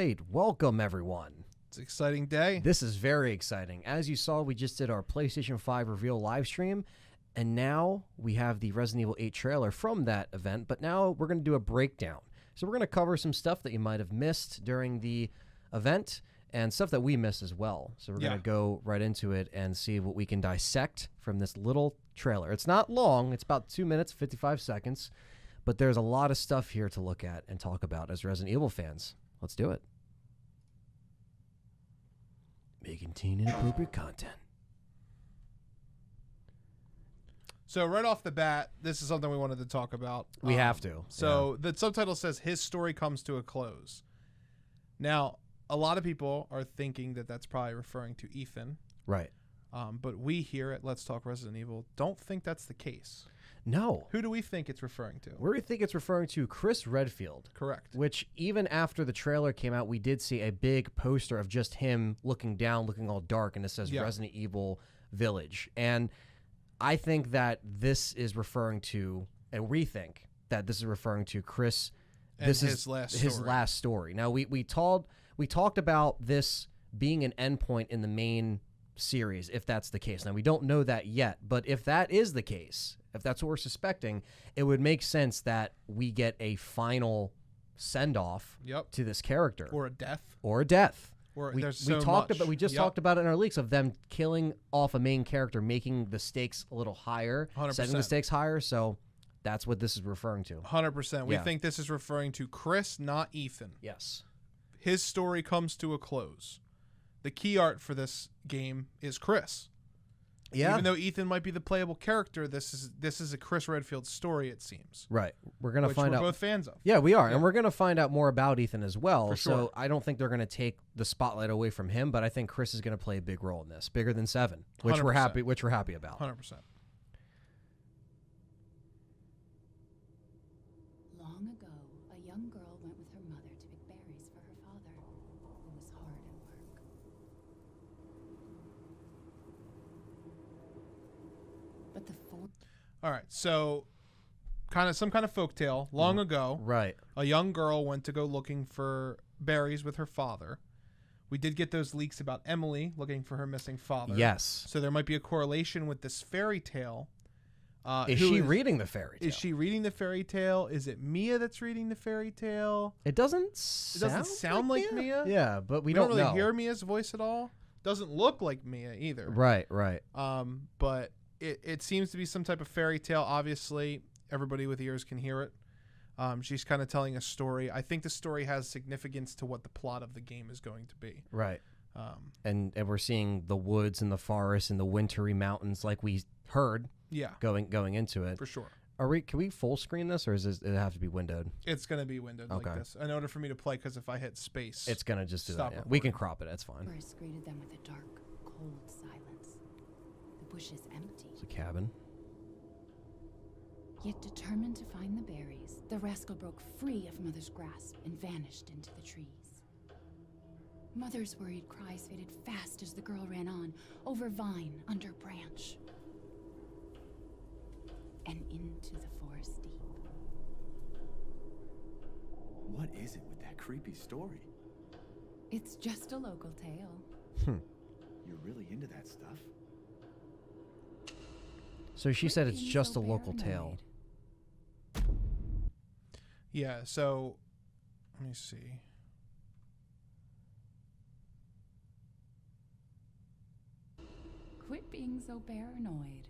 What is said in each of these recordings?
right. Welcome, everyone. It's an exciting day. This is very exciting. As you saw, we just did our PlayStation 5 reveal live stream, and now we have the Resident Evil 8 trailer from that event, but now we're going to do a breakdown. So we're going to cover some stuff that you might have missed during the event and stuff that we missed as well. So we're going to go right into it and see what we can dissect from this little trailer. It's not long. It's about 2 minutes, 55 seconds, but there's a lot of stuff here to look at and talk about as Resident Evil fans. Let's do it. May contain inappropriate content. So right off the bat, this is something we wanted to talk about. We have to. So the subtitle says his story comes to a close. Now, a lot of people are thinking that that's probably referring to Ethan. Right. But we here at Let's Talk Resident Evil don't think that's the case. No. Who do we think it's referring to? We think it's referring to Chris Redfield. Correct. Which even after the trailer came out, we did see a big poster of just him looking down, looking all dark, and it says Resident Evil Village. And I think that this is referring to, and we think that this is referring to Chris. And this his is last his story. last story. Now we talked about this being an endpoint in the main series, if that's the case. Now we don't know that yet, but if that is the case, if that's what we're suspecting, it would make sense that we get a final send-off to this character, or a death, or a death. We talked about it in our leaks of them killing off a main character, making the stakes a little higher, 100%. setting the stakes higher. So that's what this is referring to. 100%. We think this is referring to Chris, not Ethan. Yes. His story comes to a close. The key art for this game is Chris. Yeah. Even though Ethan might be the playable character, this is a Chris Redfield story, it seems. Right. We're going to find out. We're both fans of. Yeah, we are. Yeah. And we're going to find out more about Ethan as well. For sure. So I don't think they're going to take the spotlight away from him, but I think Chris is going to play a big role in this, bigger than 7, which 100%. we're happy about. 100%. Long ago, a young girl went with her mother to pick berries for her father, who was hard at work. But the All right, so some kind of folktale. Long ago, right, a young girl went to go looking for berries with her father. We did get those leaks about Emily looking for her missing father. Yes. So there might be a correlation with this fairy tale. Is she reading the fairy tale? Is she reading the fairy tale? Is it Mia that's reading the fairy tale? It doesn't sound like Mia. Yeah, but we don't don't really know. hear Mia's voice at all. Doesn't look like Mia either. Right, right. But it seems to be some type of fairy tale. Obviously, everybody with ears can hear it. She's kind of telling a story. I think the story has significance to what the plot of the game is going to be. Right. And we're seeing the woods and the forest and the wintry mountains like we heard. Yeah. Going into it. For sure. Can we full screen this, or does it have to be windowed? It's going to be windowed like this in order for me to play, because if I hit space, it's going to just do that. Yeah. We can crop it. That's fine. Chris greeted them with a dark, cold silence. The bushes empty. It's a cabin. Yet determined to find the berries, the rascal broke free of Mother's grasp and vanished into the trees. Mother's worried cries faded fast as the girl ran on, over vine, under branch, and into the forest deep. What is it with that creepy story? It's just a local tale. You're really into that stuff? So she said it's just a local tale. Yeah, so let me see. Quit being so paranoid.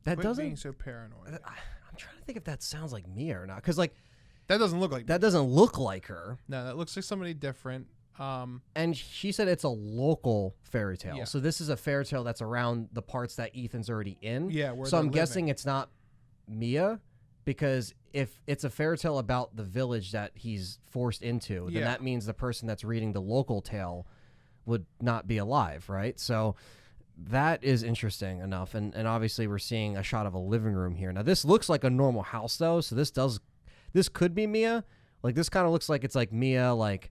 That Quit doesn't being so paranoid. I'm trying to think if that sounds like Mia or not, because like that doesn't look like that doesn't look like her. No, that looks like somebody different. And she said it's a local fairy tale. Yeah. So this is a fairy tale that's around the parts that Ethan's already in. Yeah, so I'm guessing it's not Mia, because if it's a fairy tale about the village that he's forced into, then that means the person that's reading the local tale would not be alive, right? So that is interesting enough. And obviously we're seeing a shot of a living room here. Now this looks like a normal house though, so this could be Mia. Like this kind of looks like it's like Mia like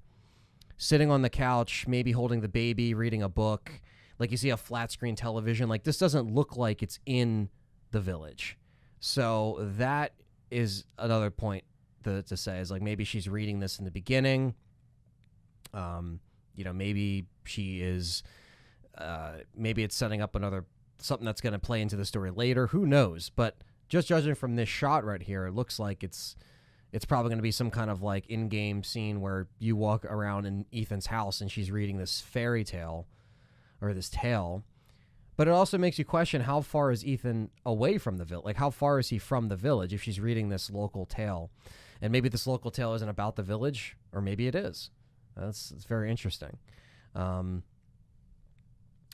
sitting on the couch, maybe holding the baby, reading a book. Like you see a flat screen television. Like this doesn't look like it's in the village. So that is another point to say is like maybe she's reading this in the beginning. You know, maybe she is. Maybe it's setting up something that's going to play into the story later. Who knows? But just judging from this shot right here, it looks like it's probably going to be some kind of like in-game scene where you walk around in Ethan's house and she's reading this fairy tale or this tale. But it also makes you question, how far is Ethan away from the village? Like, how far is he from the village if she's reading this local tale? And maybe this local tale isn't about the village, or maybe it is. It's very interesting.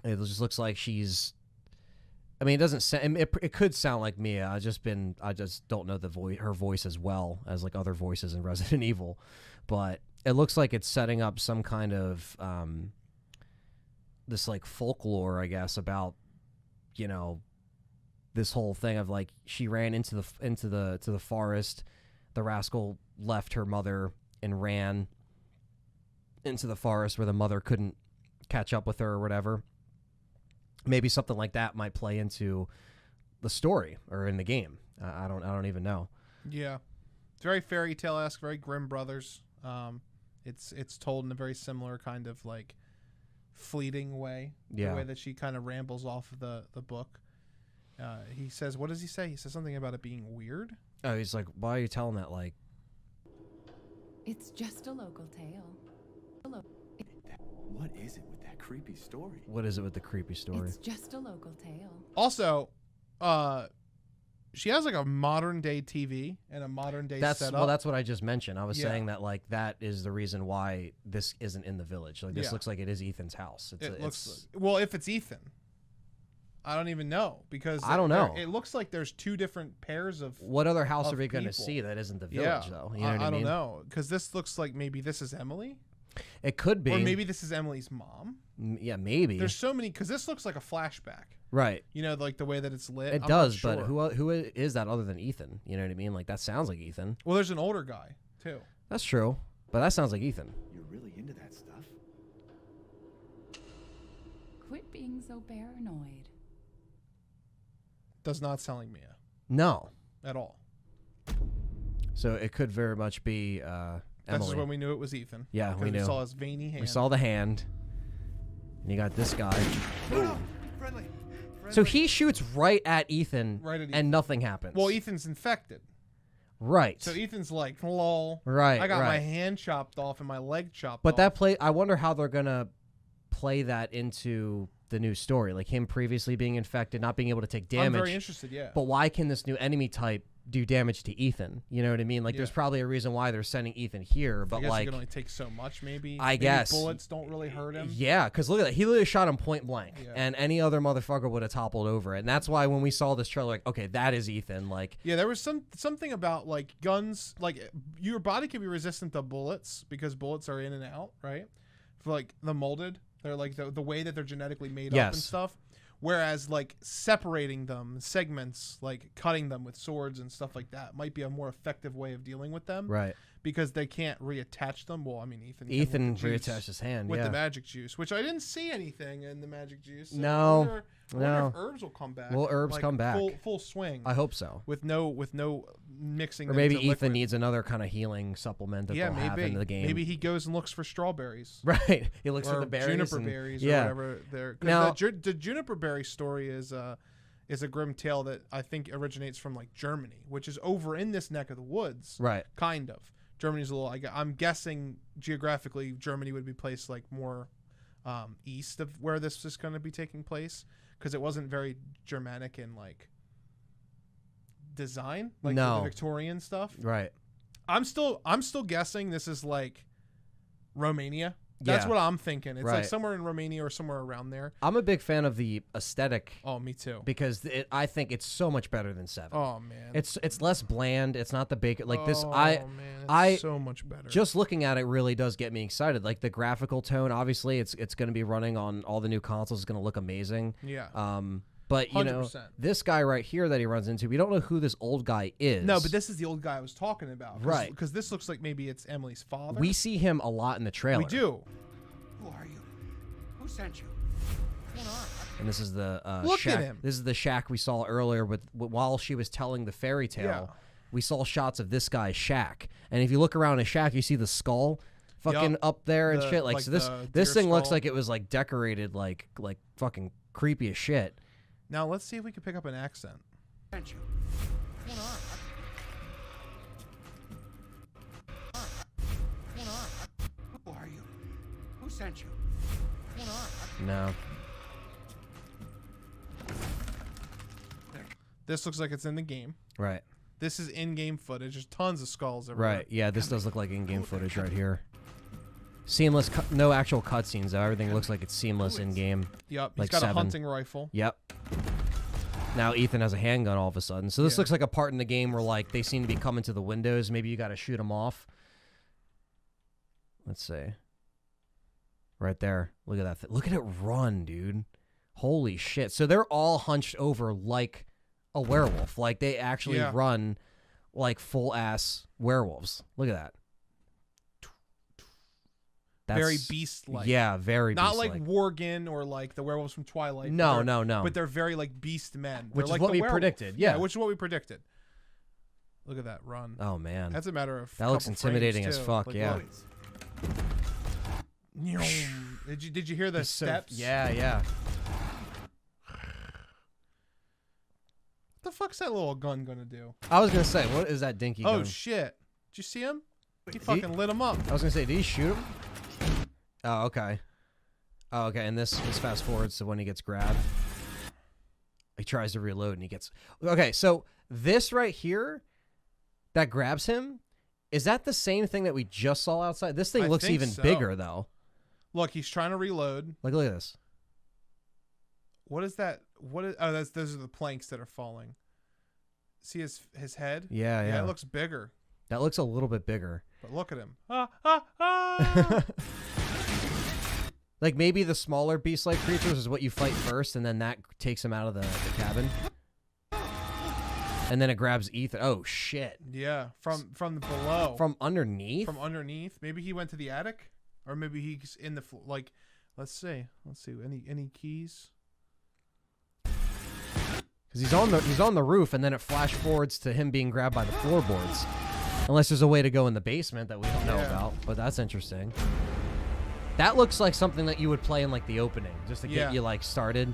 It just looks like she's. I mean, it doesn't sound. It could sound like Mia. I just don't know her voice as well as like other voices in Resident Evil, but it looks like it's setting up some kind of this like folklore, I guess, about, you know, this whole thing of like she ran into the forest. The rascal left her mother and ran into the forest where the mother couldn't catch up with her or whatever. Maybe something like that might play into the story or in the game. I don't even know. Yeah, it's very fairy tale-esque, very Grimm Brothers. It's told in a very similar kind of like fleeting way. Yeah. The way that she kind of rambles off of the book. He says, what does he say? He says something about it being weird. Oh, he's like, why are you telling that? Like, It's just a local tale. What is it with that creepy story? what is it with the creepy story? It's just a local tale. Also, she has like a modern day TV and a modern day setup. Well, that's what I just mentioned. I was Yeah. saying that like that is the reason why this isn't in the village. Like this Yeah. looks like it is Ethan's house. It looks well, if it's Ethan, I don't even know because I don't know. It looks like there's two different pairs of. What other house of are we going to people. see that isn't the village though? You know what I I mean? don't know because this looks like maybe this is Emily, It could be. or maybe this is Emily's mom. Yeah, maybe. There's so many because this looks like a flashback. Right. You know, like the way that it's lit. It I'm does, not but sure. who is that other than Ethan? You know what I mean? Like that sounds like Ethan. Well, there's an older guy too. That's true, but that sounds like Ethan. You're really into that stuff? Quit being so paranoid. Does not sound like Mia No. at all. So it could very much be That's Emily. just when we knew it was Ethan. Yeah, we because knew. We saw his veiny hand. We saw the hand. And you got this guy. Friendly. So he shoots right at Ethan, Right at Ethan. and nothing happens. Well, Ethan's infected. right. So Ethan's like, lol. Right, I got my right. hand chopped off and my leg chopped But off. that play, I wonder how they're gonna play that into the new story, like him previously being infected, not being able to take damage. I'm very interested, yeah. But why can this new enemy type do damage to Ethan? You know what I mean? Like, there's Yeah. probably a reason why they're sending Ethan here. I But guess like, you can only take so much, maybe. I Maybe guess bullets don't really hurt him. Yeah, because look at that. He literally shot him point blank, Yeah. and any other motherfucker would have toppled over it. And that's why when we saw this trailer, like, okay, that is Ethan. Like, Yeah, there was something about like guns, like your body can be resistant to bullets because bullets are in and out, right? For like the molded, they're like the way that they're genetically made up and Yes. stuff. Whereas like separating them, segments, like cutting them with swords and stuff like that, might be a more effective way of dealing with them. right? Because they can't reattach them. Well, I mean, Ethan Ethan can with the juice, reattached his hand. with Yeah. the magic juice, which I didn't see anything in the magic juice. So No, I wonder no. if herbs will come back. Will herbs like, come back? full swing I hope so. with no mixing. Or them maybe into Ethan liquid. needs another kind of healing supplement that Yeah, they'll have maybe. in the game. Maybe he goes and looks for strawberries. Right. He looks or for the berries. juniper and- berries yeah. or whatever. They're, 'cause Now- the juniper berry story is a grim tale that I think originates from like Germany, which is over in this neck of the woods. Right. Kind of. Germany's a little. I'm guessing geographically, Germany would be placed like more east of where this is going to be taking place, because it wasn't very Germanic in like design, like No. the Victorian stuff. Right. I'm still guessing this is like Romania. That's Yeah. what I'm thinking. It's like Right. somewhere in Romania or somewhere around there. I'm a big fan of the aesthetic Oh, me too. because I think it's so much better than 7. Oh man. It's less bland. It's not the big like this. Oh, I man, it's I- so much better. just looking at it really does get me excited. Like the graphical tone, obviously, it's going to be running on all the new consoles. It's going to look amazing. yeah. But you know, 100%. this guy right here that he runs into, we don't know who this old guy is. No, but this is the old guy I was talking about. Right. Because this looks like maybe it's Emily's father. we see him a lot in the trailer. We do. Who are you? Who sent you? What's going on? And this is the Look at shack. him. This is the shack we saw earlier with while she was telling the fairy tale. we saw shots of this guy's shack, and if you look around his shack, you see the skull fucking up there and shit. Like, so this thing looks like it was like decorated like fucking creepy as shit. Now let's see if we can pick up an accent. Sent you. Who are you? Who sent you? No. This looks like it's in the game. Right. This is in-game footage. There's tons of skulls everywhere. Right. Yeah, this does look like in-game footage right here. Seamless, no actual cutscenes though. Everything looks like it's seamless in-game. Yep. He's Like got 7. a hunting rifle. Yep. Now Ethan has a handgun all of a sudden. So this looks like a part in the game where like they seem to be coming to the windows. Maybe you got to shoot them off. Let's see. Right there. Look at that. Look at it run, dude. Holy shit. So they're all hunched over like a werewolf. Like they actually run like full ass werewolves. Look at that. That's, very beast-like. Yeah, very not beast-like. like Worgen or like the werewolves from Twilight. No. But they're very like beast men. Which They're is like what the we werewolf. predicted. Yeah, which is what we predicted. Look at that run. Oh man, that's a matter of. That looks intimidating as fuck. Like, yeah. Did you hear the steps? Yeah. What the fuck's that little gun gonna do? I was gonna say, what is that dinky gun? Oh shit! Did you see him? He fucking lit him up. I was gonna say, did he shoot him? Oh, okay. Oh, okay. And this fast forwards to when he gets grabbed. He tries to reload and he gets. Okay, so this right here, that grabs him, is that the same thing that we just saw outside? This thing looks even bigger though. Look, he's trying to reload. Like, look at this. What is that? What is? Oh, those are the planks that are falling. See his head? Yeah. It looks bigger. That looks a little bit bigger. But look at him. Like maybe the smaller beast-like creatures is what you fight first, and then that takes him out of the cabin. And then it grabs Ethan. Oh shit! Yeah, from below. From underneath. From underneath. Maybe he went to the attic, or maybe he's in the like. Let's see. Any keys? Because he's on the roof, and then it flash forwards to him being grabbed by the floorboards. Unless there's a way to go in the basement that we don't know about, but that's interesting. That looks like something that you would play in like the opening, just to get you like started.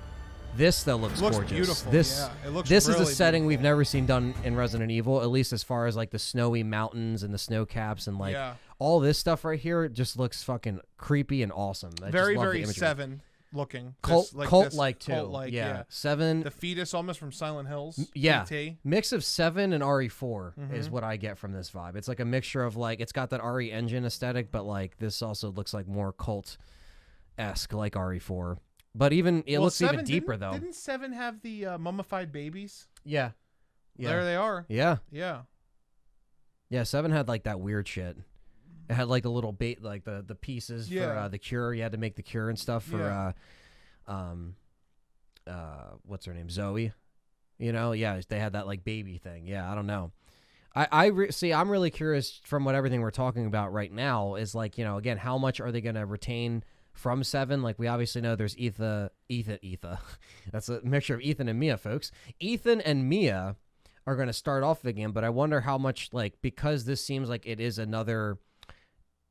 This though looks gorgeous. Beautiful. This it looks this really is a setting beautiful. we've never seen done in Resident Evil, at least as far as like the snowy mountains and the snow caps and like all this stuff right here. Just looks fucking creepy and awesome. I Very just love the very imagery. 7 looking. Cult-like too. Cult-like, yeah. 7. The fetus almost from Silent Hills. Yeah. PT. Mix of 7 and RE4 is what I get from this vibe. It's like a mixture of like, it's got that RE engine aesthetic, but like this also looks like more cult-esque like RE4. But even it looks even deeper though. Didn't 7 have the mummified babies? Yeah. There they are. Yeah. Yeah. 7 had like that weird shit. It had like the little bait, like the pieces for the cure. You had to make the cure and stuff for what's her name, Zoe. You know, they had that like baby thing. Yeah, I don't know. See, I'm really curious from everything we're talking about right now is like, you know, again, how much are they going to retain from 7? Like we obviously know there's Ethan. That's a mixture of Ethan and Mia, folks. Ethan and Mia are going to start off the game, but I wonder how much, like, because this seems like it is another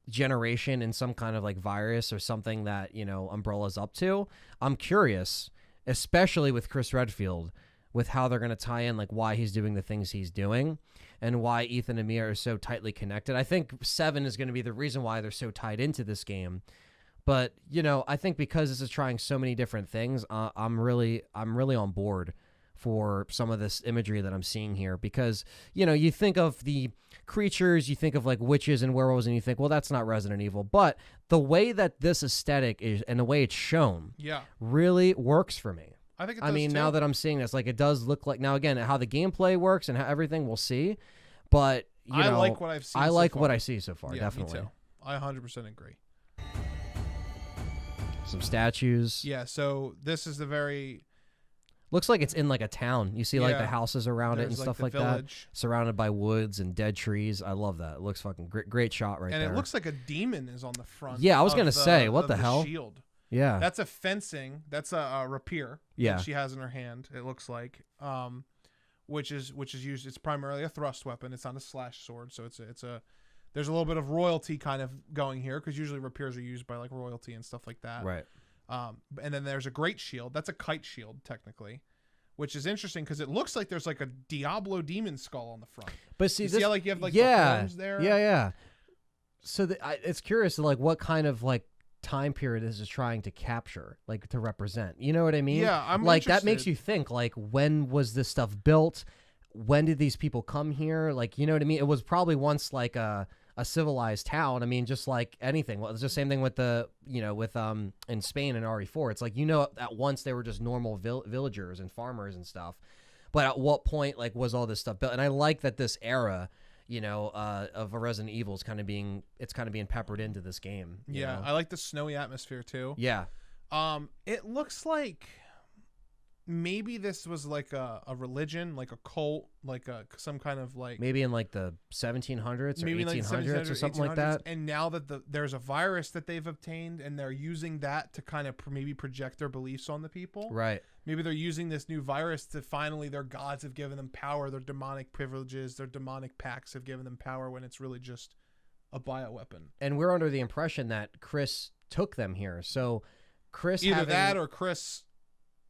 generation in some kind of like virus or something that, you know, Umbrella's up to. I'm curious, especially with Chris Redfield, with how they're going to tie in like why he's doing the things he's doing and why Ethan and Mia are so tightly connected. I think 7 is going to be the reason why they're so tied into this game. But, you know, I think because this is trying so many different things, I'm really on board for some of this imagery that I'm seeing here, because, you know, you think of the creatures, you think of like witches and werewolves, and you think, well, that's not Resident Evil. But the way that this aesthetic is and the way it's shown really works for me. I think it does too. Now that I'm seeing this, like it does look like, now again, how the gameplay works and how everything we'll see. But, you know, I like what I've seen I so like far. what I see so far, definitely. Me too. I 100% agree. Some statues. Yeah, so this is the very... Looks like it's in like a town. You see like the houses around it and stuff like that. Surrounded by woods and dead trees. I love that. It looks fucking great shot right there. And it looks like a demon is on the front. Yeah, I was going to say, what the hell? Shield. Yeah. That's a fencing. That's a rapier that she has in her hand, it looks like. which is used. It's primarily a thrust weapon. It's not a slash sword, so there's a little bit of royalty kind of going here because usually rapiers are used by like royalty and stuff like that. Right. And then there's a great shield. That's a kite shield technically, which is interesting because it looks like there's like a Diablo demon skull on the front. But see, see how like you have like the horns there? Yeah. So it's curious, like what kind of like time period this is trying to capture, like to represent. You know what I mean? Yeah, I'm like interested. that makes you think, like when was this stuff built? When did these people come here? Like, you know what I mean? It was probably once like a civilized town. I mean, just like anything. Well, it's the same thing with in Spain and RE4. It's like, at once they were just normal villagers and farmers and stuff. But at what point, like, was all this stuff built? And I like that this era, of a Resident Evil is kind of being peppered into this game. You know? I like the snowy atmosphere too. Yeah. It looks like maybe this was like a religion, like a cult, like some kind of like maybe in like the 1700s or maybe 1800s like or something like that. And now that there's a virus that they've obtained and they're using that to kind of maybe project their beliefs on the people. Right. Maybe they're using this new virus to finally their gods have given them power, their demonic privileges, their demonic pacts have given them power when it's really just a bioweapon. And we're under the impression that Chris took them here. So Chris either that or Chris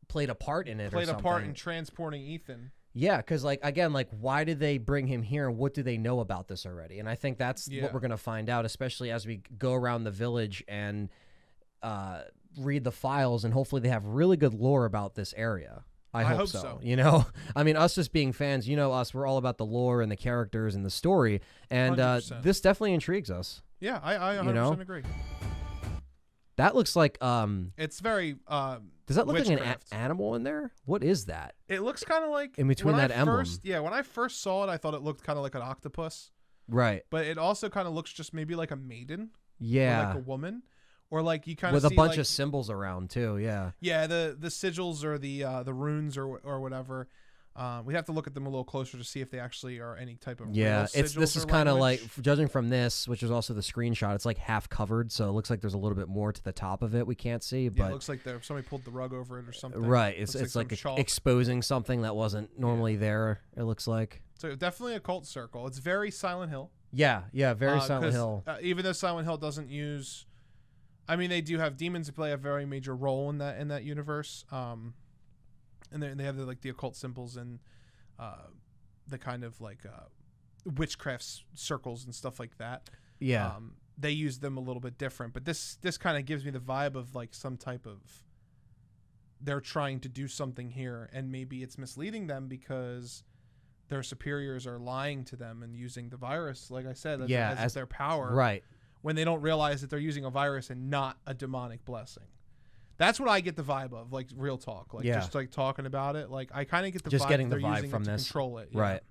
played a part in it played or something. a part in transporting Ethan. Yeah, because like again, like why did they bring him here and what do they know about this already? And I think that's what we're gonna find out, especially as we go around the village and read the files, and hopefully they have really good lore about this area. I hope so. I mean, us just being fans, us, we're all about the lore and the characters and the story, and this definitely intrigues us. Yeah, I 100% agree. That looks like it's very does that look witchcraft. like an animal in there? What is that? It looks kind of like in between that emblem. When I first saw it, I thought it looked kind of like an octopus. Right. But it also kind of looks just maybe like a maiden. Yeah. Or like a woman. Or like you kind of with a bunch of symbols around too. Yeah. Yeah, the sigils or the runes or whatever. We have to look at them a little closer to see if they actually are any type of real this is kind of like, judging from this, which is also the screenshot, it's like half covered, so it looks like there's a little bit more to the top of it we can't see. But it looks like somebody pulled the rug over it or something. Right, it's like exposing something that wasn't normally there. It looks like so definitely a cult circle. It's very Silent Hill. Yeah, very Silent Hill. Even though Silent Hill doesn't use, I mean, they do have demons who play a very major role in that universe. And they have the occult symbols and the kind of like witchcraft circles and stuff like that. Yeah. They use them a little bit different, but this kind of gives me the vibe of like some type of they're trying to do something here, and maybe it's misleading them because their superiors are lying to them and using the virus, like I said, as their power. Right. When they don't realize that they're using a virus and not a demonic blessing. That's what I get the vibe of, like real talk, like just like talking about it. Like I kind of get the just vibe getting they're the vibe using from it to this. Control it, right?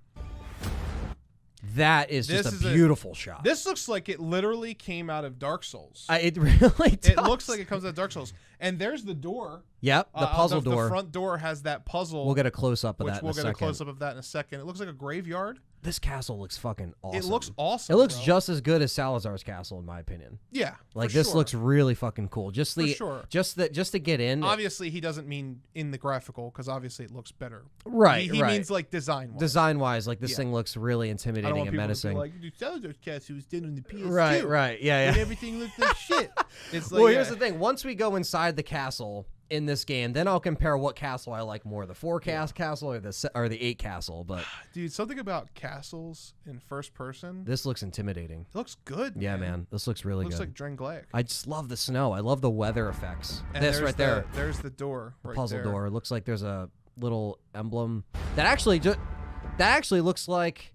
That is just a beautiful shot. This looks like it literally came out of Dark Souls. It really does. It looks like it comes out of Dark Souls. And there's the door. Yep, the puzzle door. The front door has that puzzle. We'll get a close up of that in a second. We'll get a close up of that in a second. It looks like a graveyard. This castle looks fucking awesome. It looks awesome. It looks just as good as Salazar's castle, in my opinion. Yeah, like this looks really fucking cool. Just to get in. Obviously, he doesn't mean in the graphical because obviously it looks better. Right. He means like design-wise. Design-wise, like this thing looks really intimidating and menacing. Like Salazar's castle was done on the PS2. Right. Yeah. And everything looks like shit. It's like, well, here's the thing. Once we go inside the castle in this game, then I'll compare what castle I like more, the 4 castle or the 8 castle. But dude, something about castles in first person. This looks intimidating. It looks good. Yeah, man. This looks really good. Looks like Drangleic. I just love the snow. I love the weather effects. And this right there. There's the door. The puzzle door. It looks like there's a little emblem that actually looks like.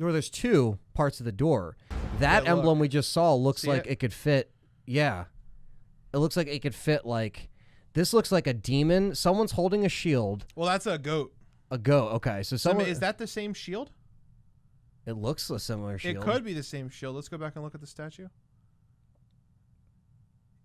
Or there's 2 parts of the door. That emblem we just saw looks like it could fit. Yeah, it looks like it could fit like. This looks like a demon. Someone's holding a shield. Well, that's a goat. A goat. Okay, so someone is that the same shield? It looks a similar shield. It could be the same shield. Let's go back and look at the statue.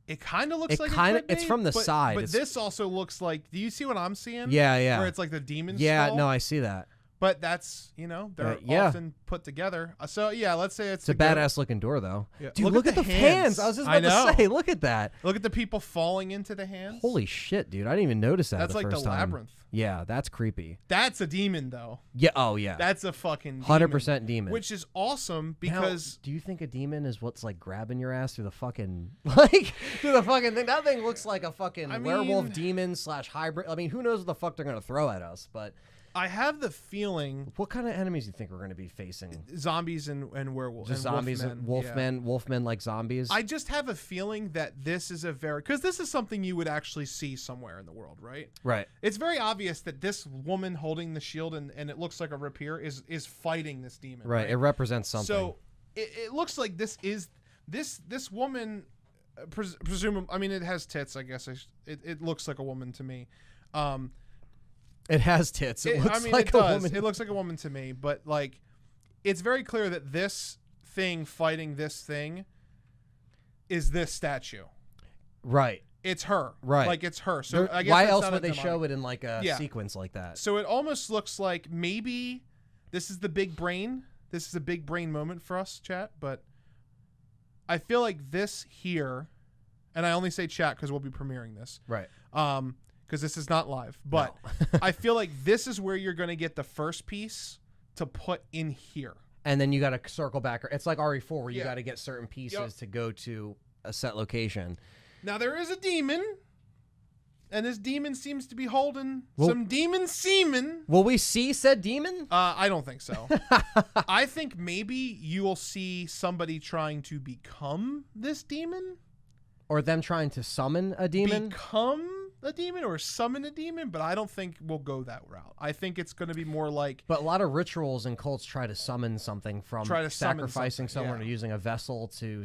It kind of looks like it's from the side. But this also looks like. Do you see what I'm seeing? Yeah. Where it's like the demon. Yeah, skull? no, I see that. But that's, they're yeah. often put together. So, yeah, let's say it's a badass looking door, though. Yeah. Dude, look at the hands. I was just about to say, look at that. Look at the people falling into the hands. Holy shit, dude. I didn't even notice that That's the like first the time. labyrinth. Yeah, that's creepy. That's a demon, though. Yeah. Oh, yeah. That's a fucking 100% demon. Which is awesome because... Now, do you think a demon is what's like grabbing your ass through the fucking... Like, through the fucking thing? That thing looks like a fucking werewolf demon / hybrid. I mean, who knows what the fuck they're going to throw at us, but... I have the feeling... What kind of enemies do you think we're going to be facing? Zombies and werewolves. Just and zombies, wolfmen like zombies? I just have a feeling that this is a very... Because this is something you would actually see somewhere in the world, right? Right. It's very obvious that this woman holding the shield, and it looks like a rapier, is fighting this demon. Right. It represents something. So it looks like this is... This woman... presumably... I mean, it has tits, I guess. It looks like a woman to me. It has tits. It looks like a woman. It looks like a woman to me, but like, it's very clear that this thing fighting this thing is this statue. Right. It's her. Right. Like it's her. So I guess why that's else not would a they demonic. show it in like a sequence like that? So it almost looks like maybe this is the big brain. This is a big brain moment for us, chat. But I feel like this here, and I only say chat because we'll be premiering this. Right. Because this is not live. But No. I feel like this is where you're going to get the first piece to put in here. And then you got to circle back. It's like RE4 where you Yeah. got to get certain pieces to go to a set location. Now, there is a demon, and this demon seems to be holding some demon semen. Will we see said demon? I don't think so. I think maybe you will see somebody trying to become this demon. Or them trying to summon a demon? Become a demon or summon a demon, but I don't think we'll go that route. I think it's going to be more like... But a lot of rituals and cults try to summon something from sacrificing someone or using a vessel to,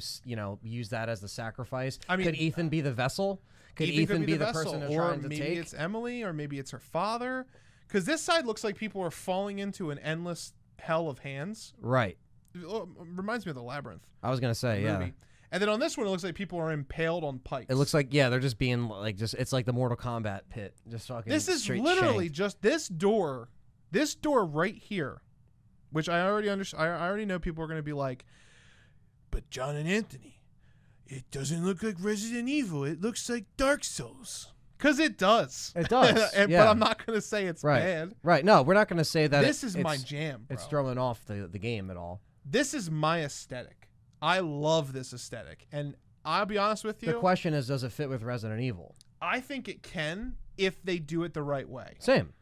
use that as the sacrifice. I mean, could Ethan be the vessel? Could Ethan be the person they're trying to take? Or maybe it's Emily, or maybe it's her father. Because this side looks like people are falling into an endless hell of hands. Right. It reminds me of the Labyrinth. I was going to say, yeah. Movie. And then on this one, it looks like people are impaled on pikes. It looks like, they're just being like, it's like the Mortal Kombat pit. Just fucking This is literally just this door right here, which I already understand. I already know people are going to be like, but John and Anthony, it doesn't look like Resident Evil. It looks like Dark Souls. Because it does. It does. But I'm not going to say it's bad. Right. No, we're not going to say that this is my jam, bro. It's throwing off the game at all. This is my aesthetic. I love this aesthetic. And I'll be honest with you. The question is, does it fit with Resident Evil? I think it can if they do it the right way. Same.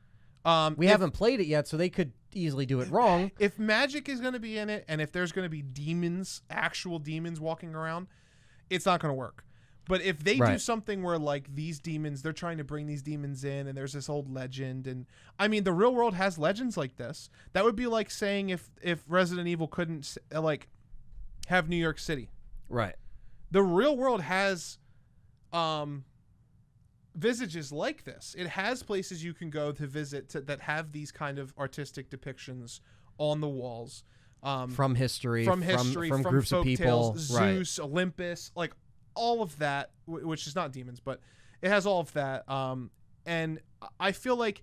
We haven't played it yet, so they could easily do it wrong. If magic is going to be in it, and if there's going to be demons, actual demons walking around, it's not going to work. But if they do something where, like, these demons, they're trying to bring these demons in, and there's this old legend, and I mean, the real world has legends like this. That would be like saying if Resident Evil couldn't, like, have New York City. Right. The real world has visages like this. It has places you can go to visit that have these kind of artistic depictions on the walls. From history, from groups of people. Tales, Zeus, Olympus, like all of that, which is not demons, but it has all of that. And I feel like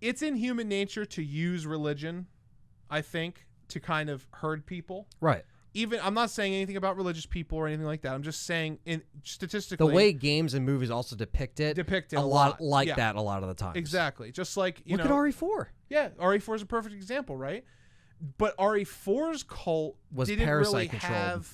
it's in human nature to use religion, I think, to kind of herd people. Right. Even I'm not saying anything about religious people or anything like that. I'm just saying, statistically, the way games and movies also depict it a lot like that a lot of the time. Exactly. Just like you look at RE4. Yeah, RE4 is a perfect example, right? But RE4's cult didn't really have.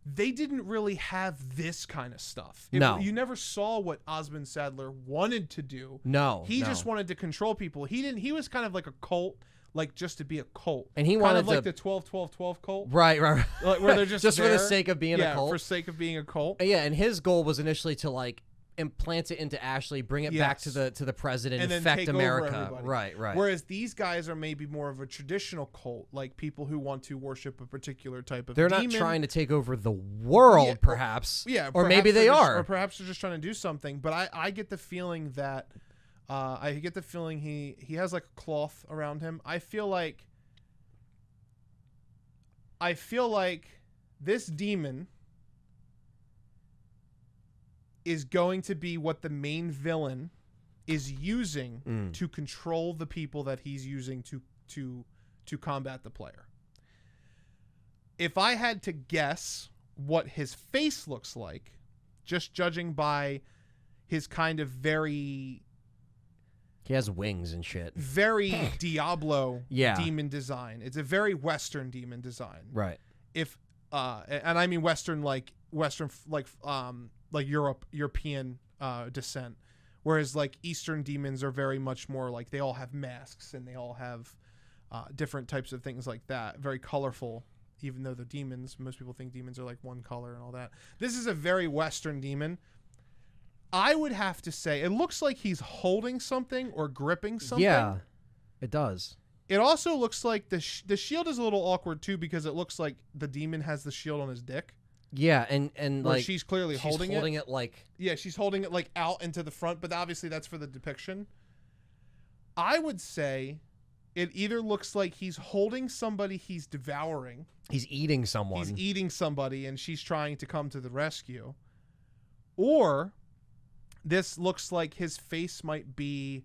They didn't really have this kind of stuff. You never saw what Osmond Sadler wanted to do. No, he just wanted to control people. He didn't. He was kind of like a cult. Like just to be a cult, and he kind wanted of like the 12-12-12 cult, right, like where they're just for the sake of being a cult, for sake of being a cult. Yeah, and his goal was initially to like implant it into Ashley, bring it back to the president, and infect America. Right. Whereas these guys are maybe more of a traditional cult, like people who want to worship a particular type of. They're demon. not trying to take over the world, perhaps. Or maybe they are, or perhaps they're just trying to do something. But I get the feeling that he has like a cloth around him. I feel like this demon is going to be what the main villain is using to control the people that he's using to combat the player. If I had to guess what his face looks like, just judging by his kind of very... He has wings and shit. Very Diablo demon design. It's a very Western demon design. Right. If and I mean Western like European descent, whereas like Eastern demons are very much more like they all have masks and they all have different types of things like that. Very colorful, even though the demons, most people think demons are like one color and all that. This is a very Western demon. I would have to say it looks like he's holding something or gripping something. Yeah, it does. It also looks like the shield is a little awkward too because it looks like the demon has the shield on his dick. Yeah, and Where like she's clearly holding it like... Yeah, she's holding it like out into the front, but obviously that's for the depiction. I would say it either looks like he's holding somebody he's devouring. He's eating someone. He's eating somebody and she's trying to come to the rescue. Or this looks like his face might be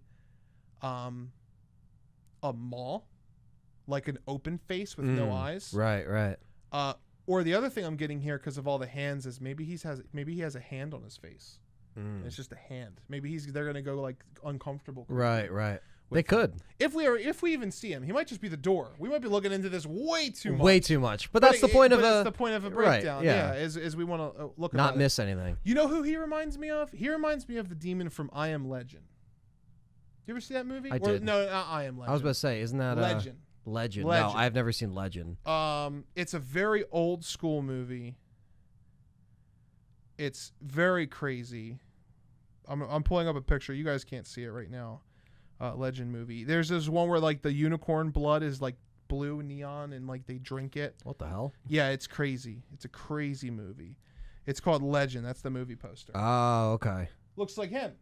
a maw, like an open face with no eyes. Right. Or the other thing I'm getting here because of all the hands is maybe he has a hand on his face. It's just a hand. Maybe they're gonna go like uncomfortable. Right. They could. If we even see him, he might just be the door. We might be looking into this way too much. Way too much. But that's the point of it's the point of a breakdown. Right, yeah. Is we want to look not about miss anything. You know who he reminds me of? He reminds me of the demon from I Am Legend. You ever see that movie? I did. No, not I Am Legend. I was about to say, isn't that Legend? Legend. No, I've never seen Legend. It's a very old school movie. It's very crazy. I'm pulling up a picture. You guys can't see it right now. Legend movie. There's this one where like the unicorn blood is like blue neon and like they drink it. What the hell? Yeah, it's crazy. It's a crazy movie. It's called Legend. That's the movie poster. Oh, okay. Looks like him.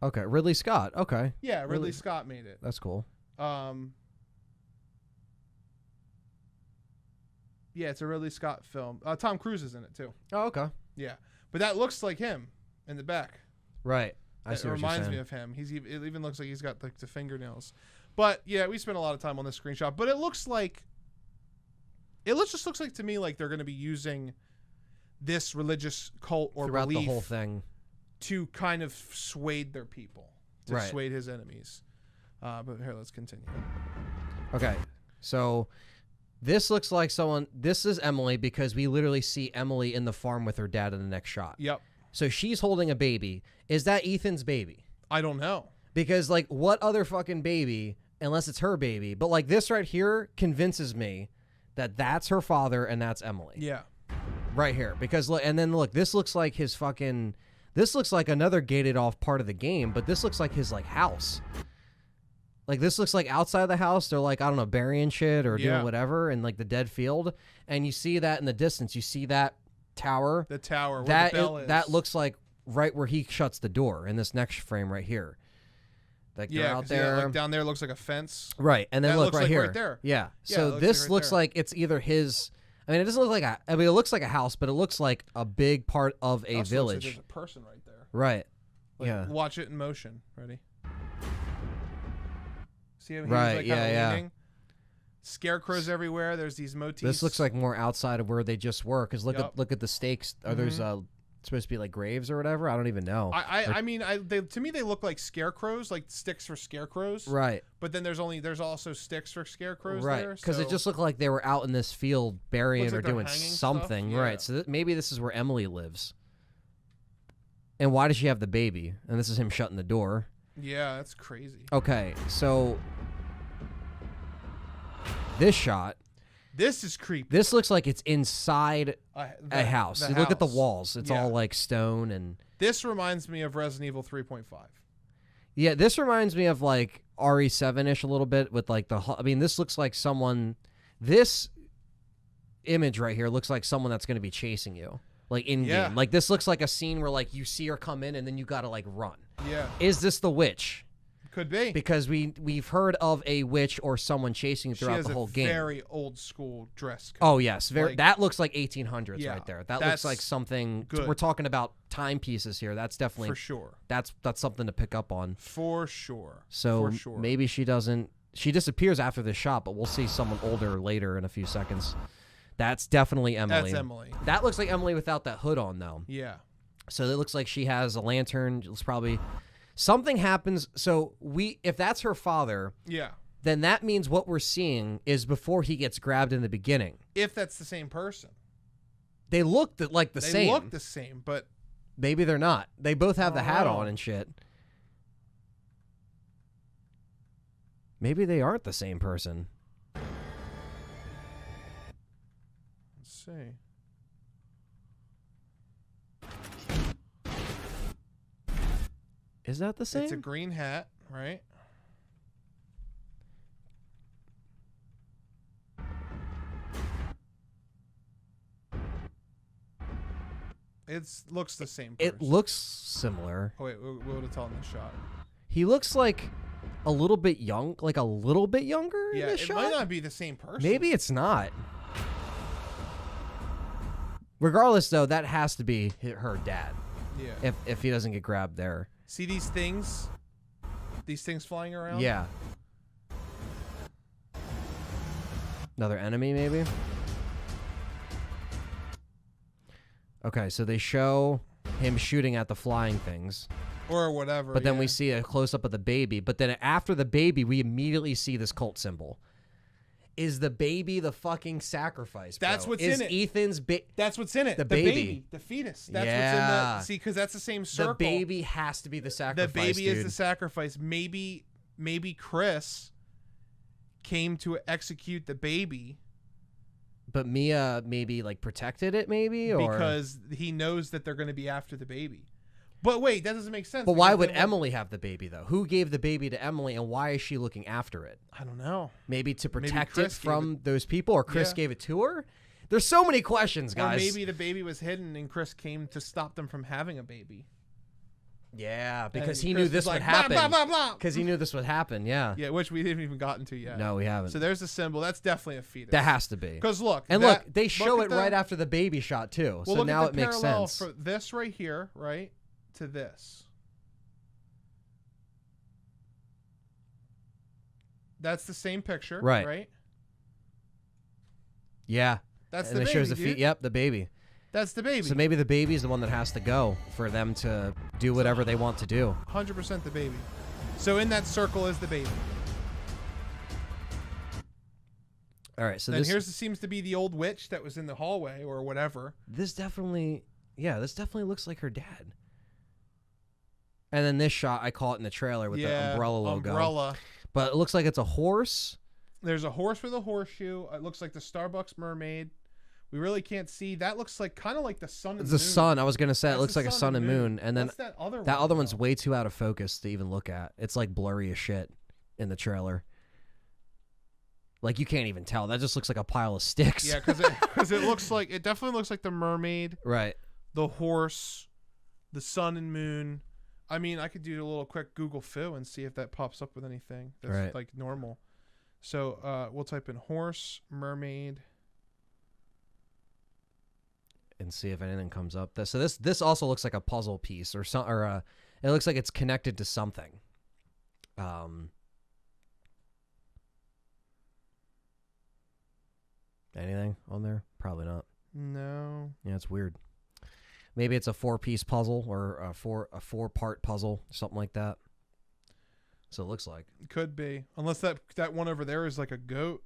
Okay, Ridley Scott. Okay. Yeah, Ridley Scott made it. That's cool. Yeah, it's a Ridley Scott film. Tom Cruise is in it too. Oh, okay. Yeah, but that looks like him in the back. Right. I see It what you're reminds saying. me of him. It even looks like he's got like the fingernails. But yeah, we spent a lot of time on this screenshot. But it looks like just looks like to me like they're going to be using this religious cult or throughout belief the whole thing to kind of sway their people, to Right. sway his enemies. But here, let's continue. Okay, so this looks like someone. This is Emily because we literally see Emily in the farm with her dad in the next shot. Yep. So she's holding a baby. Is that Ethan's baby? I don't know. Because like what other fucking baby, unless it's her baby, but like this right here convinces me that that's her father and that's Emily. Yeah. Right here. Because look, and then look, this looks like his fucking, this looks like another gated off part of the game, but this looks like his like house. Like this looks like outside the house, they're like, I don't know, burying shit or doing whatever in like the dead field. And you see that in the distance, you see that tower. The tower where that the bell is. That looks like right where he shuts the door in this next frame right here. Like they're out there. Yeah, like down there looks like a fence. Right. And then That look looks right like here. right there. Yeah. Yeah, So it looks this like right looks there. like it's either his, I mean, it doesn't look like a, I mean, it looks like a house, but it looks like a big part of a Also looks like village. there's a person right there. Right. Like, yeah. Watch it in motion. Ready? See how he's Right, like yeah, kind of yeah. leaning? Scarecrows everywhere. There's these motifs. This looks like more outside of where they just were. Because look Yup. at the stakes. Are there's supposed to be like graves or whatever? I don't even know. I mean, to me they look like scarecrows, like sticks for scarecrows. Right. But then there's also sticks for scarecrows Right. there. Because so it just looked like they were out in this field burying Looks or like they're doing hanging something. stuff. Right. Yeah. So maybe this is where Emily lives. And why does she have the baby? And this is him shutting the door. Yeah, that's crazy. Okay, so this shot. This is creepy. This looks like it's inside a house. the You look at the house. walls. It's Yeah. all like stone and. This reminds me of Resident Evil 3.5. Yeah, this reminds me of like RE7-ish a little bit with like the. I mean, this looks like someone. This image right here looks like someone that's going to be chasing you, like in game. Yeah. Like this looks like a scene where like you see her come in and then you got to like run. Yeah. Is this the witch? Could be. Because we've heard of a witch or someone chasing She throughout has the whole a game. very old school dress code. Oh yes, Like- that looks like 1800s Yeah, right there. That that's looks like something. good. We're talking about timepieces here. That's definitely For sure. that's something to pick up on. For sure. So For sure. maybe she doesn't. She disappears after this shot, but we'll see someone older later in a few seconds. That's definitely Emily. That's Emily. That looks like Emily without that hood on though. Yeah. So it looks like she has a lantern. It's probably something happens. So if that's her father, Yeah. then that means what we're seeing is before he gets grabbed in the beginning. If that's the same person. They look like the They same. look the same, but Maybe they're not. They both have the hat Oh. on and shit. Maybe they aren't the same person. let's see. Is that the same? It's a green hat, right? It looks the same person. It looks similar. Oh, wait, what would it tell in the shot? He looks like a little bit young, like a little bit younger Yeah, in this it shot. might not be the same person. Maybe it's not. Regardless, though, that has to be her dad. Yeah. If he doesn't get grabbed there. See these things? These things flying around? Yeah. Another enemy, maybe? Okay, so they show him shooting at the flying things. Or whatever. But then we yeah. see a close-up of the baby. But then after the baby, we immediately see this cult symbol. Is the baby the fucking sacrifice, bro? That's what's Is in it. Ethan's That's what's in it. the The baby. The fetus. That's what's in Yeah. the... See, because that's the same circle. The baby has to be the sacrifice, The baby dude. is the sacrifice. Maybe Chris came to execute the baby But Mia maybe like protected it, maybe, or because he knows that they're going to be after the baby. But wait, that doesn't make sense. But why because would then Emily have the baby though? Who gave the baby to Emily, and why is she looking after it? I don't know. Maybe to Maybe protect it Chris gave from those people, or Chris Yeah. gave it to her. There's so many questions, Or guys. maybe the baby was hidden and Chris came to stop them from having a baby. Yeah, because And he Chris knew this was would like, blah, happen. blah, blah, blah. Because he knew this would happen. Yeah. Yeah, which we haven't even gotten to yet. No, we haven't. So there's a symbol. That's definitely a fetus. That has to be. Because look. And that- look, they show at it the- right after the baby shot too. Well, So look now at it the makes parallel sense. for this right here, right, to this. That's the same picture, Right. right? Yeah. That's And the it baby, shows the dude. feet. Yep, the baby. That's the baby. So maybe the baby's the one that has to go for them to do whatever they want to do. 100% the baby. So in that circle is the baby. All right, so Then this seems to be the old witch that was in the hallway or whatever. this definitely looks like her dad. And then this shot, I call it in the trailer with the umbrella logo. Umbrella. But it looks like it's a horse. There's a horse with a horseshoe. It looks like the Starbucks mermaid. We really can't see. That looks like kind of like the sun and The moon. sun. I was gonna say it That's looks the like a sun and moon, and then What's that other that one, other one's though? way too out of focus to even look at. It's like blurry as shit in the trailer. Like you can't even tell. That just looks like a pile of sticks. Yeah, because it looks like it definitely looks like the mermaid, Right. the horse, the sun and moon. I mean, I could do a little quick Google Foo and see if that pops up with anything that's Right. like normal. So we'll type in horse, mermaid. And see if anything comes up. So this also looks like a puzzle piece or some, or it looks like it's connected to something. Anything on there? Probably not. No. Yeah, it's weird. Maybe it's a 4-piece puzzle or a 4-part puzzle, something like that. So it looks like. Could be. Unless that one over there is like a goat.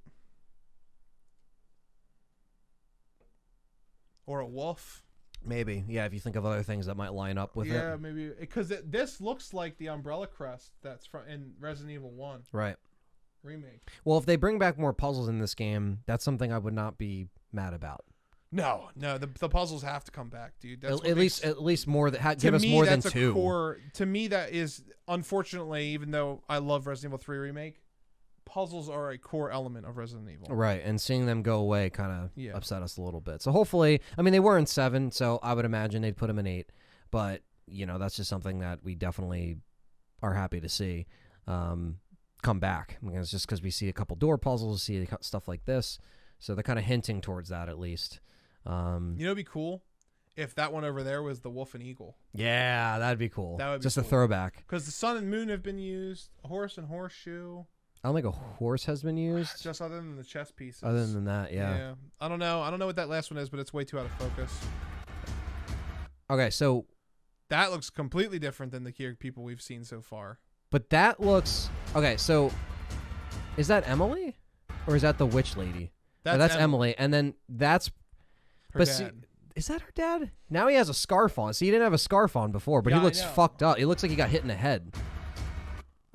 Or a wolf. Maybe. Yeah, if you think of other things that might line up with it. Yeah, maybe. Because this looks like the umbrella crest that's in Resident Evil 1 Right. remake. Well, if they bring back more puzzles in this game, that's something I would not be mad about. No, the puzzles have to come back, dude. That's what At makes- least more that give to us me, more than that's a 2. core. To me, that is unfortunately, even though I love Resident Evil 3 remake, puzzles are a core element of Resident Evil. Right, and seeing them go away kind of Yeah. upset us a little bit. So hopefully, I mean, they were in 7, so I would imagine they'd put them in 8. But, that's just something that we definitely are happy to see. come back. I mean, it's just because we see a couple door puzzles, see stuff like this. So they're kind of hinting towards that at least. You know, it'd be cool if that one over there was the wolf and eagle. Yeah, that'd be cool. That would be just cool. a throwback. Because the sun and moon have been used. A horse and horseshoe. I don't think a horse has been used. Just other than the chess pieces. Other than that, yeah. I don't know. I don't know what that last one is, but it's way too out of focus. Okay, so That looks completely different than the people we've seen so far. but that looks okay. So is that Emily, or is that the witch lady? That's Emily, and then that's Her but dad. see, is that her dad? Now he has a scarf on. See, he didn't have a scarf on before, but Yeah, he I looks know. fucked up. He looks like he got hit in the head.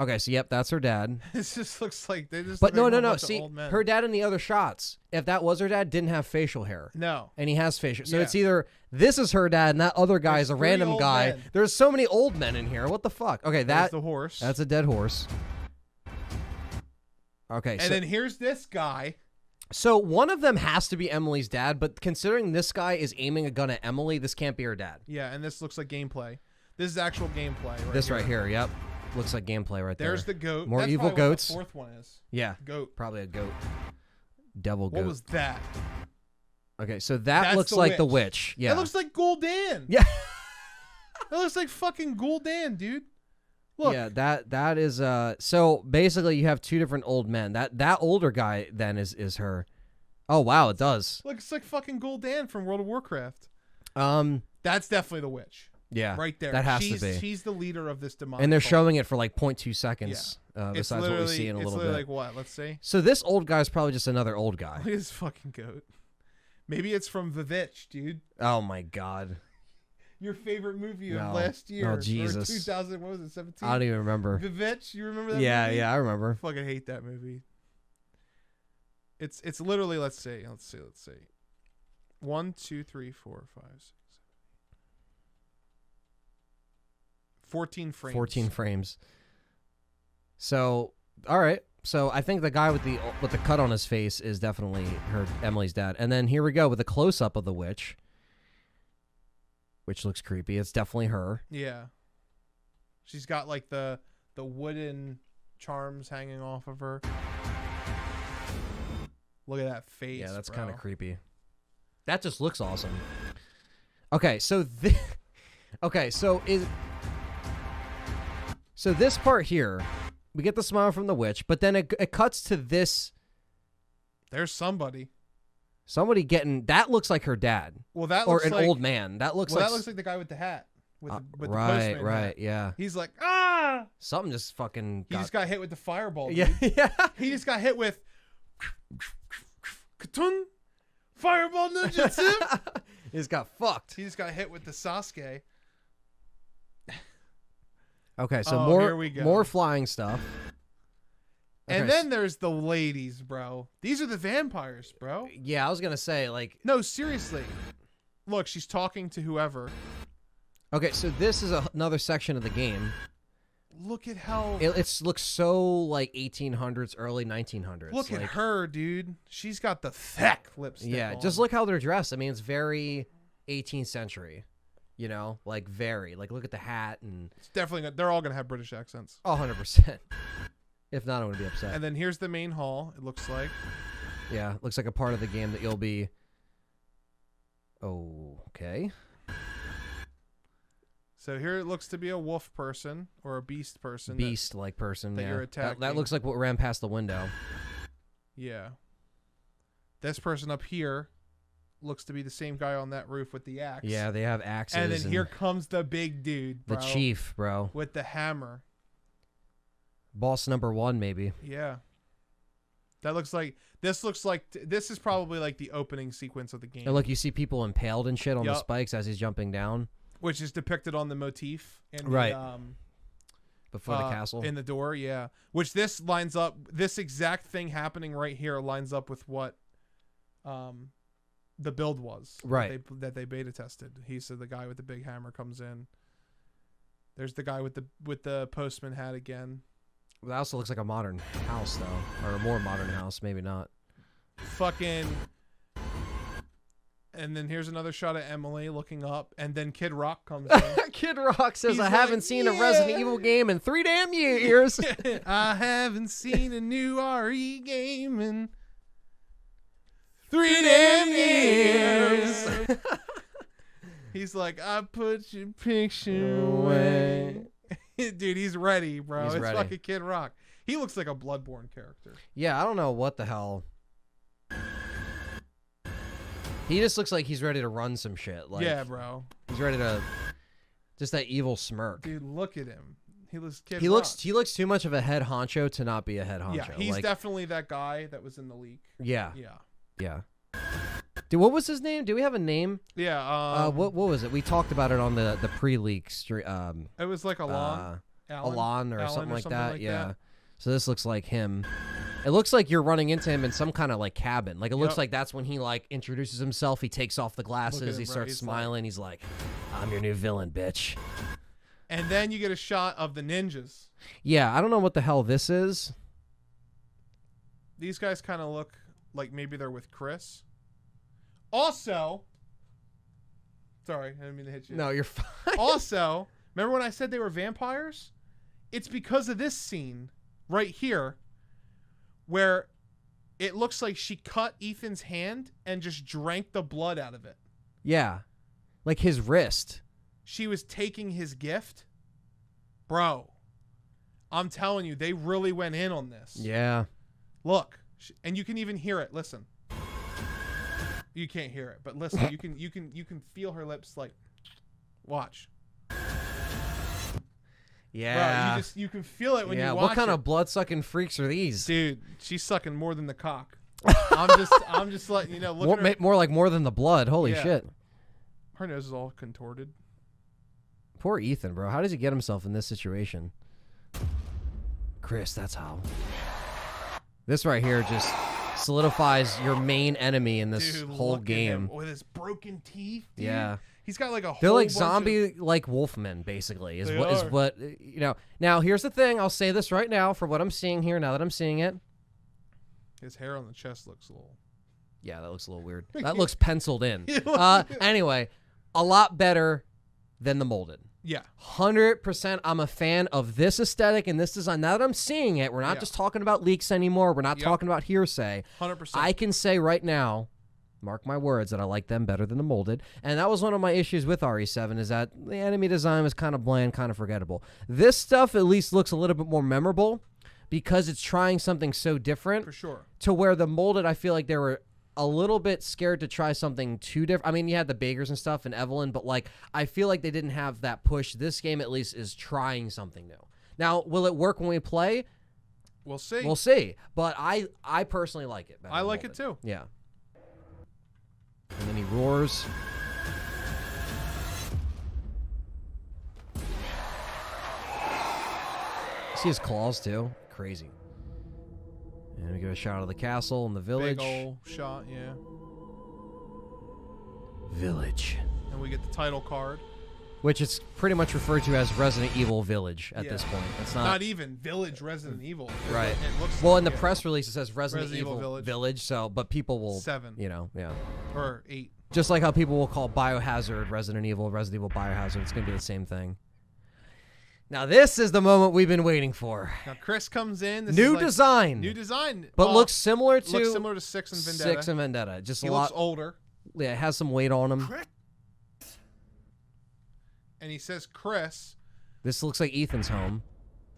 Okay, so yep, that's her dad. This just looks like they just. But look like a no. bunch of See, old men. her dad in the other shots, if that was her dad, didn't have facial hair. No. And he has facial. So Yeah. it's either this is her dad and that other guy is a There's 3 random old guy. men. There's so many old men in here. What the fuck? Okay, There's the horse. that's a dead horse. Okay, and so, then here's this guy. so one of them has to be Emily's dad, but considering this guy is aiming a gun at Emily, this can't be her dad. Yeah, and this looks like gameplay. This is actual gameplay. Right here, yep. Looks like gameplay right there. There's the goat. More That's evil probably what goats. The fourth one is Yeah, goat. probably a goat. Devil goat. What was that? Okay, so that That's looks the like the witch. witch. Yeah. That looks like Gul'dan. Yeah. That looks like fucking Gul'dan, dude. Look. Yeah, that is so basically you have 2 different old men. That older guy then is her. Oh wow, it does. Looks like fucking Gul'dan from World of Warcraft. That's definitely the witch. yeah. Right there. That has she's, to be. She's the leader of this demonic. And they're cult. showing it for like 0.2 seconds. It's Besides what we see in a it's little bit. literally like what? Let's see. So this old guy's probably just another old guy. Look at this fucking goat. Maybe it's from Vivitch, dude. Oh my god. Your favorite movie No. of last year. Oh, Or Jesus. 2000, what was it, 17? I don't even remember. Vivitch, you remember that Yeah, movie? yeah, I remember. I fucking hate that movie. It's literally, let's see. 1, 2, 3, 4, 5, 6, 7, 14 frames. 14 frames. So, all right. So I think the guy with the cut on his face is definitely Emily's dad. And then here we go with a close up of the witch, which looks creepy. It's definitely her. Yeah. She's got like the wooden charms hanging off of her. Look at that face. Yeah, that's bro. kind of creepy. That just looks awesome. Okay, so so this part here, we get the smile from the witch, but then it cuts to this There's somebody. somebody getting that looks like her dad Well, that or looks an like, old man. That looks well, like that looks like the guy with the hat. With the right, postman right, hat. yeah. He's like, ah! Something just fucking He just got hit with the fireball. yeah, Dude. yeah. He just got hit with Katun fireball ninjutsu. He just got fucked. He just got hit with the Sasuke. Okay, so Oh, here we go. more flying stuff. And Okay, then there's the ladies, bro. These are the vampires, bro. yeah, I was gonna say like No, seriously. Look, she's talking to whoever. okay, so this is another section of the game. Look at how. It looks so like 1800s, early 1900s. Look like, at her, dude. She's got the thick lipstick. Yeah, on. just look how they're dressed. I mean, it's very 18th century. You know, like very like look at the hat and It's definitely. They're all gonna have British accents. 100%. If not, I'm gonna be upset. And then here's the main hall. It looks like. Yeah, looks like a part of the game that you'll be. Oh, okay. So here it looks to be a wolf person or a beast person. Beast-like person. that yeah, you're that attacking. looks like what ran past the window. Yeah. This person up here looks to be the same guy on that roof with the axe. Yeah, they have axes. And then here comes the big dude, the bro, chief, bro. with the hammer. Boss number 1, maybe. Yeah. That looks like this is probably like the opening sequence of the game, And look, you see people impaled and shit on the Yup. spikes as he's jumping down which is depicted on the motif in Right. the before the castle. in the door. Yeah, which this lines up. This exact thing happening right here lines up with what the build was. Right. That they beta tested. He said the guy with the big hammer comes in. There's the guy with the postman hat again. That also looks like a modern house, though, or a more modern house, maybe not. Fucking. And then here's another shot of Emily looking up, and then Kid Rock comes in. Kid Rock says, He's I like, haven't seen a Resident Evil game in 3 damn years. I haven't seen a new RE game in 3 damn years. He's like, I put your picture away. Dude, he's ready, bro. He's it's ready. fucking Kid Rock. He looks like a Bloodborne character. Yeah, I don't know what the hell. He just looks like he's ready to run some shit. Like, Yeah, bro. he's ready to... Just that evil smirk. Dude, look at him. He looks Kid He Rock. looks too much of a head honcho to not be a head honcho. Yeah, he's like, definitely that guy that was in the leak. Yeah, Yeah. yeah. Dude, what was his name? Do we have a name? Yeah. What was it? We talked about it on the pre-leak stream. It was like Alon. Alon or Alan something or like something that. like Yeah. that. So this looks like him. It looks like you're running into him in some kind of like cabin. Like it looks Yep. like that's when he like introduces himself. He takes off the glasses. him, He bro. starts He's smiling. He's like, "I'm your new villain, bitch." And then you get a shot of the ninjas. Yeah, I don't know what the hell this is. These guys kind of look like maybe they're with Chris. Also, sorry, I didn't mean to hit you. No, you're fine. Also, remember when I said they were vampires? It's because of this scene right here where it looks like she cut Ethan's hand and just drank the blood out of it. Yeah, like his wrist. She was taking his gift. Bro, I'm telling you, they really went in on this. Yeah. Look, and you can even hear it. Listen. You can't hear it, but listen, you can feel her lips like watch. Yeah. Bro, you can feel it when you watch what kind it. of blood-sucking freaks are these? Dude, she's sucking more than the cock. I'm just letting you know. Look More, at her. more like more than the blood. Holy Yeah. shit. Her nose is all contorted. Poor Ethan, bro. How does he get himself in this situation? Chris, that's how. This right here just solidifies your main enemy in this Dude, whole look at game. him with his broken teeth. Dude. Yeah. He's got like a They're whole like bunch zombie like wolfmen, basically, is They what is are. what you know. Now here's the thing, I'll say this right now for what I'm seeing here, now that I'm seeing it. His hair on the chest looks a little. Yeah, that looks a little weird. That looks penciled in. Yeah. Anyway, a lot better than the molded. Yeah. 100% I'm a fan of this aesthetic and this design. Now that I'm seeing it, we're not Yeah. just talking about leaks anymore. We're not Yep. talking about hearsay. 100%. I can say right now, mark my words, that I like them better than the molded. And that was one of my issues with RE7 is that the enemy design was kind of bland, kind of forgettable. This stuff at least looks a little bit more memorable because it's trying something so different. For sure. To where the molded, I feel like they were a little bit scared to try something too different. I mean, you had the Bagers and stuff and Evelyn, but like I feel like they didn't have that push. This game at least is trying something new. Now, will it work when we play? We'll see. We'll see. But I personally like it better I than like it molded. too. Yeah. And then he roars. See his claws too? Crazy. And we get a shot of the castle and the village. Big old shot, yeah. Village. And we get the title card. Which is pretty much referred to as Resident Evil Village at Yeah. this point. It's Not even Village Resident Evil. Right. It looks Well, like, in the yeah. press release, it says Resident Resident Evil Evil Village. So, but people will 7. you know, yeah. Or 8. Just like how people will call Biohazard Resident Evil Biohazard. It's gonna be the same thing. Now this is the moment we've been waiting for. Now Chris comes in. This New is like design, New design. but Well, looks similar to looks similar to 6 and Vendetta. 6 and Vendetta. Just He a looks lot. older. Yeah, it has some weight on him. And he says Chris, This looks like Ethan's home.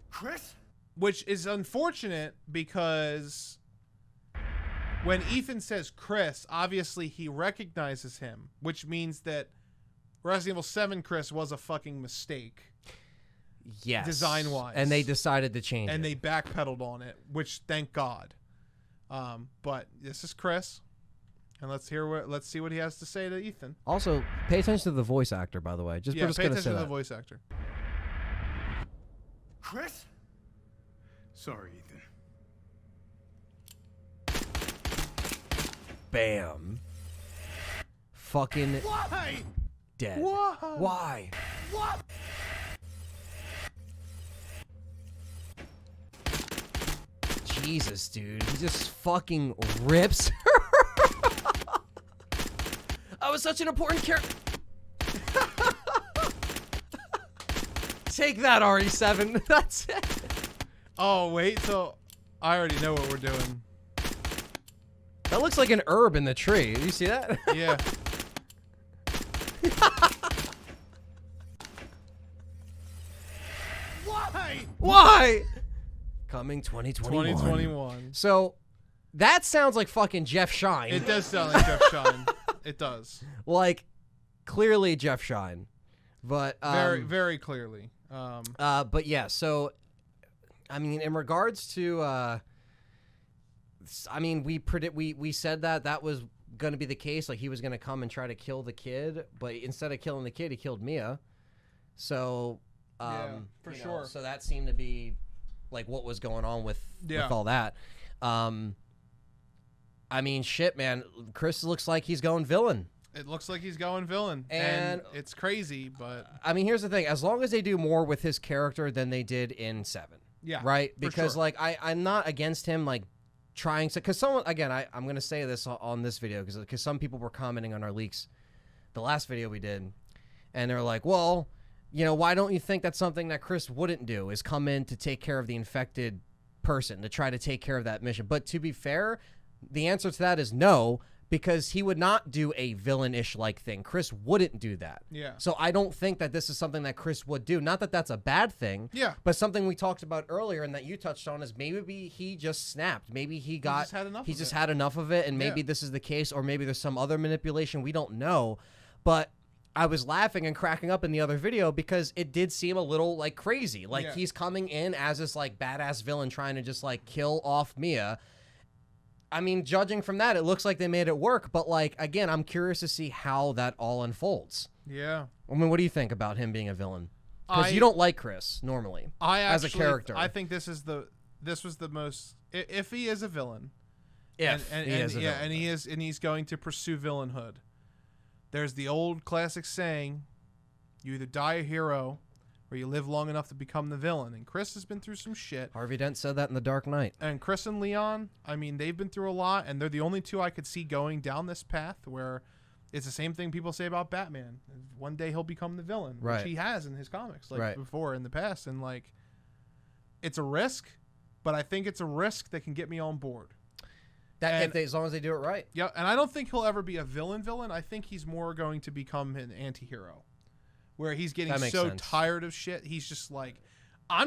Chris? which is unfortunate because when Ethan says Chris, obviously he recognizes him, which means that Resident Evil 7 Chris was a fucking mistake. Yes. Design-wise. and they decided to change And it. they backpedaled on it, which thank God. But this is Chris, and let's see what he has to say to Ethan. Also, pay attention to the voice actor, by the way. We're just pay gonna attention say to the that. voice actor. Chris? Sorry, Ethan. Bam. Fucking Why? dead. What? Why? What? Jesus, dude. He just fucking rips. that was such an important character. Take that, RE7. That's it. Oh, wait till I already know what we're doing. That looks like an herb in the tree. You see that? Yeah. Why? Coming 2021. 2021. So that sounds like fucking Jeff Shine. It does sound like Jeff Shine. It does. Like, clearly Jeff Shine. But Very, very clearly. but yeah, so I mean, in regards to I mean, we said that was going to be the case, like he was going to come and try to kill the kid, but instead of killing the kid, he killed Mia. So yeah, for sure. So that seemed to be like what was going on with all that. I mean, shit, man. Chris looks like he's going villain. It looks like he's going villain, and it's crazy. But I mean, here's the thing: as long as they do more with his character than they did in 7, yeah, right? Because sure. like I'm not against him like trying to, because someone, again, I'm gonna say this on this video because some people were commenting on our leaks, the last video we did, and they're like, well, you know, why don't you think that's something that Chris wouldn't do, is come in to take care of the infected person, to try to take care of that mission? But to be fair, the answer to that is no, because he would not do a villain-ish like thing. Chris wouldn't do that. Yeah. So I don't think that this is something that Chris would do. Not that that's a bad thing. Yeah. But something we talked about earlier and that you touched on is maybe he just snapped. Maybe he just had enough of it, and maybe this is the case, or maybe there's some other manipulation. We don't know. But I was laughing and cracking up in the other video because it did seem a little like crazy. Like he's coming in as this like badass villain trying to just like kill off Mia. I mean, judging from that, it looks like they made it work. But, like, again, I'm curious to see how that all unfolds. Yeah. I mean, what do you think about him being a villain? Because you don't like Chris, normally, as a character. I think this was the most... If he is a villain... If he is a villain. And he's going to pursue villainhood. There's the old classic saying, you either die a hero... or you live long enough to become the villain. And Chris has been through some shit. Harvey Dent said that in The Dark Knight. And Chris and Leon, I mean, they've been through a lot, and they're the only two I could see going down this path where it's the same thing people say about Batman. One day he'll become the villain, which he has in his comics, like before in the past. And, like, it's a risk, but I think it's a risk that can get me on board. As long as they do it right. Yeah, and I don't think he'll ever be a villain. I think he's more going to become an anti-hero. Where he's getting so tired of shit, he's just like, I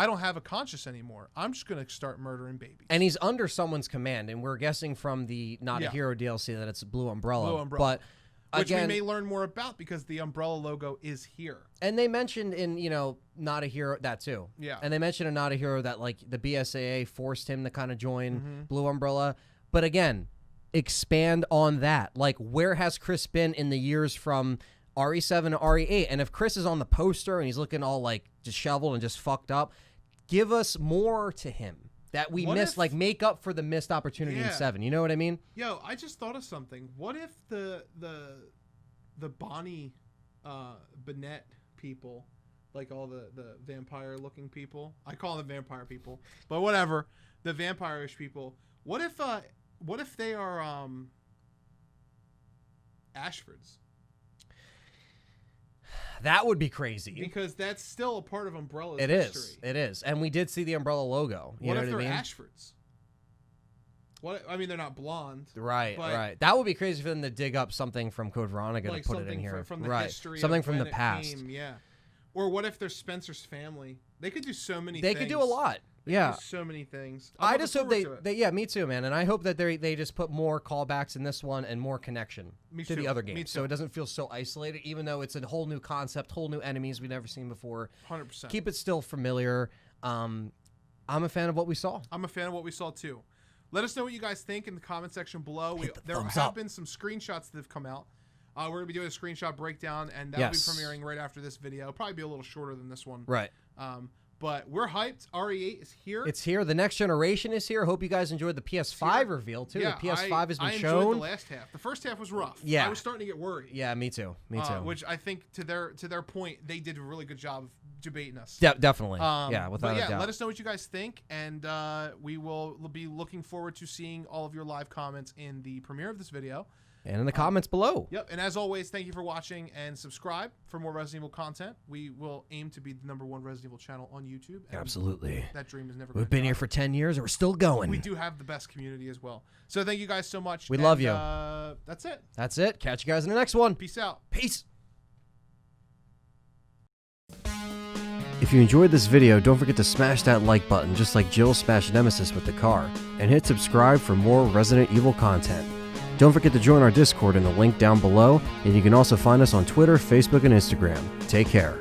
don't have a conscience anymore. I'm just going to start murdering babies. And he's under someone's command, and we're guessing from the Not a Hero DLC that it's Blue Umbrella. But which we may learn more about because the Umbrella logo is here. And they mentioned in, Not a Hero, that too. Yeah. And they mentioned in Not a Hero that, like, the BSAA forced him to kind of join Blue Umbrella. But again, expand on that. Like, where has Chris been in the years from RE7 to RE8? And if Chris is on the poster and he's looking all like disheveled and just fucked up, give us more to him that we missed, like make up for the missed opportunity in 7. You know what I mean? Yo, I just thought of something. What if the Bonnie Bennett people, like all the vampire looking people, I call them vampire people, but whatever, the vampire-ish people, what if they are Ashfords? That would be crazy. Because that's still a part of Umbrella's history. It is. And we did see the Umbrella logo. You know what I mean? What if they're Ashfords? I mean, they're not blonde. Right. That would be crazy for them to dig up something from Code Veronica to put it in here. From the history something of from the when it past. Came, yeah. Or what if they're Spencer's family? They could do so many things. They could do a lot. Yeah, so many things. I just hope they yeah, me too, man. And I hope that they just put more callbacks in this one and more connection to the other games, so it doesn't feel so isolated. Even though it's a whole new concept, whole new enemies we've never seen before. 100%. Keep it still familiar. I'm a fan of what we saw. I'm a fan of what we saw too. Let us know what you guys think in the comment section below. There have been some screenshots that have come out. We're gonna be doing a screenshot breakdown, and that'll be premiering right after this video. It'll probably be a little shorter than this one. Right. But we're hyped. RE8 is here. It's here. The next generation is here. Hope you guys enjoyed the PS5 reveal, too. Yeah, the PS5 has been shown. I enjoyed the last half. The first half was rough. Yeah. I was starting to get worried. Yeah, me too. Me too. Which I think, to their point, they did a really good job of debating us. Yeah, definitely. Without a doubt. Let us know what you guys think, and we will be looking forward to seeing all of your live comments in the premiere of this video. And in the comments below. Yep. And as always, thank you for watching and subscribe for more Resident Evil content. We will aim to be the #1 Resident Evil channel on YouTube. And Absolutely. that dream is never. We've been here for 10 years and we're still going. We do have the best community as well. So thank you guys so much. We love you. That's it. That's it. Catch you guys in the next one. Peace out. Peace. If you enjoyed this video, don't forget to smash that like button just like Jill smashed Nemesis with the car, and hit subscribe for more Resident Evil content. Don't forget to join our Discord in the link down below, and you can also find us on Twitter, Facebook, and Instagram. Take care.